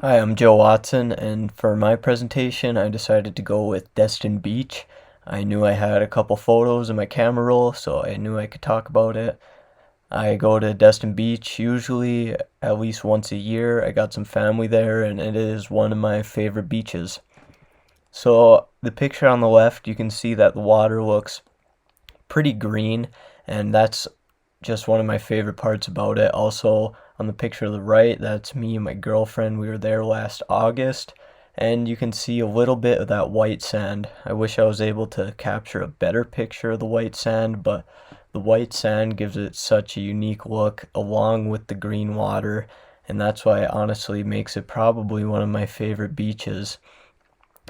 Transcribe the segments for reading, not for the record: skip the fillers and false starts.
Hi, I'm Joe Watson, and for my presentation, I decided to go with Destin Beach. I knew I had a couple photos in my camera roll, so I knew I could talk about it. I go to Destin Beach usually at least once a year. I got some family there, and it is one of my favorite beaches. So, the picture on the left, you can see that the water looks pretty green, and that's just one of my favorite parts about it. Also, on the picture to the right, that's me and my girlfriend. We were there last August, and you can see a little bit of that white sand. I wish I was able to capture a better picture of the white sand, but the white sand gives it such a unique look along with the green water, and that's why it honestly makes it probably one of my favorite beaches.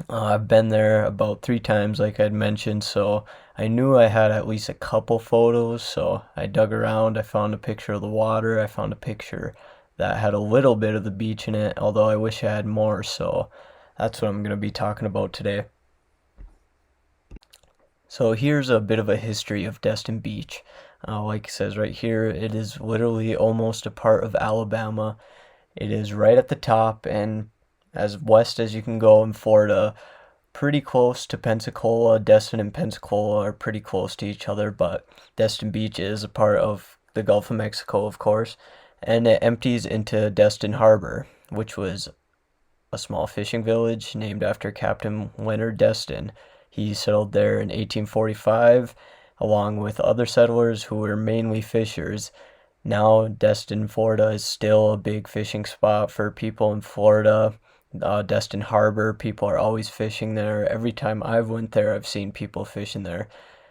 I've been there about 3 times, like I'd mentioned, so I knew I had at least a couple photos. So I dug around, I found a picture of the water, I found a picture that had a little bit of the beach in it, although I wish I had more. So that's what I'm going to be talking about today. So here's a bit of a history of Destin Beach. Like it says right here, it is literally almost a part of Alabama. It is right at the top and as west as you can go in Florida, pretty close to Pensacola. Destin and Pensacola are pretty close to each other, but Destin Beach is a part of the Gulf of Mexico, of course, and it empties into Destin Harbor, which was a small fishing village named after Captain Leonard Destin. He settled there in 1845 along with other settlers who were mainly fishers. Now, Destin, Florida is still a big fishing spot for people in Florida. Destin Harbor, people are always fishing there. Every time I've went there, I've seen people fishing there.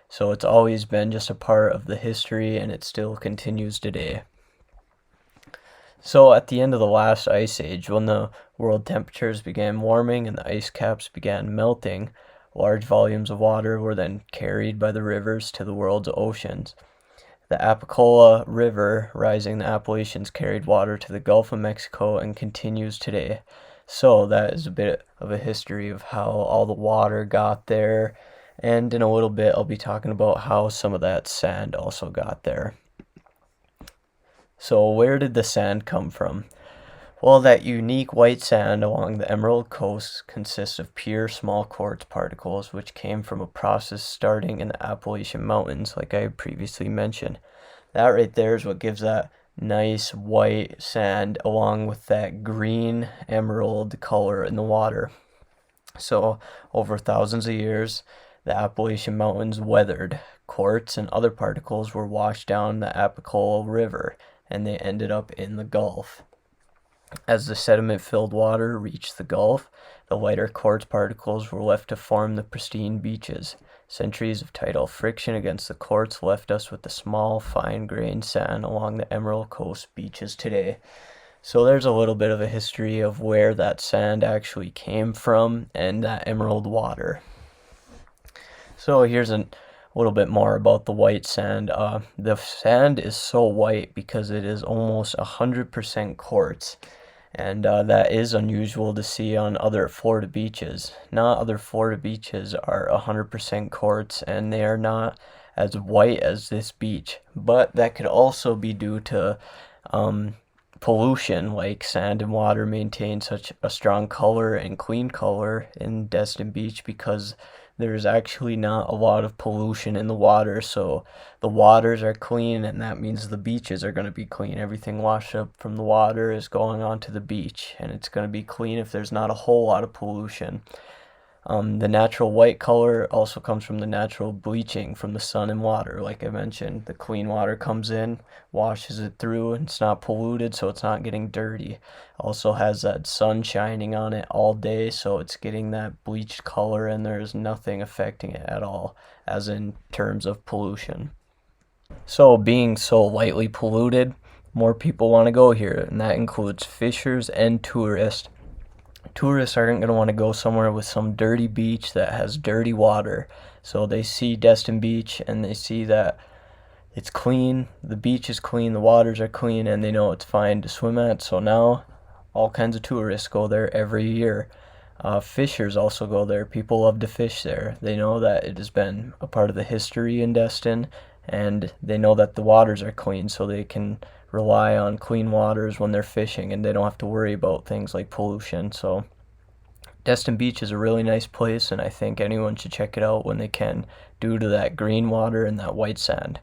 So it's always been just a part of the history, and it still continues today. So at the end of the last ice age, when the world temperatures began warming and the ice caps began melting, large volumes of water were then carried by the rivers to the world's oceans. The Apalachicola River, rising the Appalachians, carried water to the Gulf of Mexico and continues today. So that is a bit of a history of how all the water got there. And in a little bit, I'll be talking about how some of that sand also got there. So where did the sand come from? Well, that unique white sand along the Emerald Coast consists of pure small quartz particles, which came from a process starting in the Appalachian Mountains, like I previously mentioned. That right there is what gives that nice white sand along with that green emerald color in the water. So, over thousands of years, the Appalachian Mountains weathered. Quartz and other particles were washed down the Apalachicola River, and they ended up in the Gulf. As the sediment-filled water reached the Gulf, the lighter quartz particles were left to form the pristine beaches. Centuries of tidal friction against the quartz left us with the small, fine-grained sand along the Emerald Coast beaches today. So there's a little bit of a history of where that sand actually came from and that emerald water. So here's a little bit more about the white sand. The sand is so white because it is almost 100% quartz, and that is unusual to see on other Florida beaches. Not other Florida beaches are 100% quartz, and they are not as white as this beach, but that could also be due to pollution, like sand and water maintain such a strong color and clean color in Destin Beach because there's actually not a lot of pollution in the water, so the waters are clean, and that means the beaches are going to be clean. Everything washed up from the water is going onto the beach, and it's going to be clean if there's not a whole lot of pollution. The natural white color also comes from the natural bleaching from the sun and water. Like I mentioned, the clean water comes in, washes it through, and it's not polluted, so it's not getting dirty. Also has that sun shining on it all day, so it's getting that bleached color, and there's nothing affecting it at all, as in terms of pollution. So, being so lightly polluted, more people want to go here, and that includes fishers and tourists. Tourists aren't going to want to go somewhere with some dirty beach that has dirty water. So they see Destin Beach and they see that it's clean, the beach is clean, the waters are clean, and they know it's fine to swim at. So now all kinds of tourists go there every year. Fishers also go there. People love to fish there. They know that it has been a part of the history in Destin, and they know that the waters are clean, so they can rely on clean waters when they're fishing, and they don't have to worry about things like pollution. So Destin Beach is a really nice place, and I think anyone should check it out when they can, due to that green water and that white sand.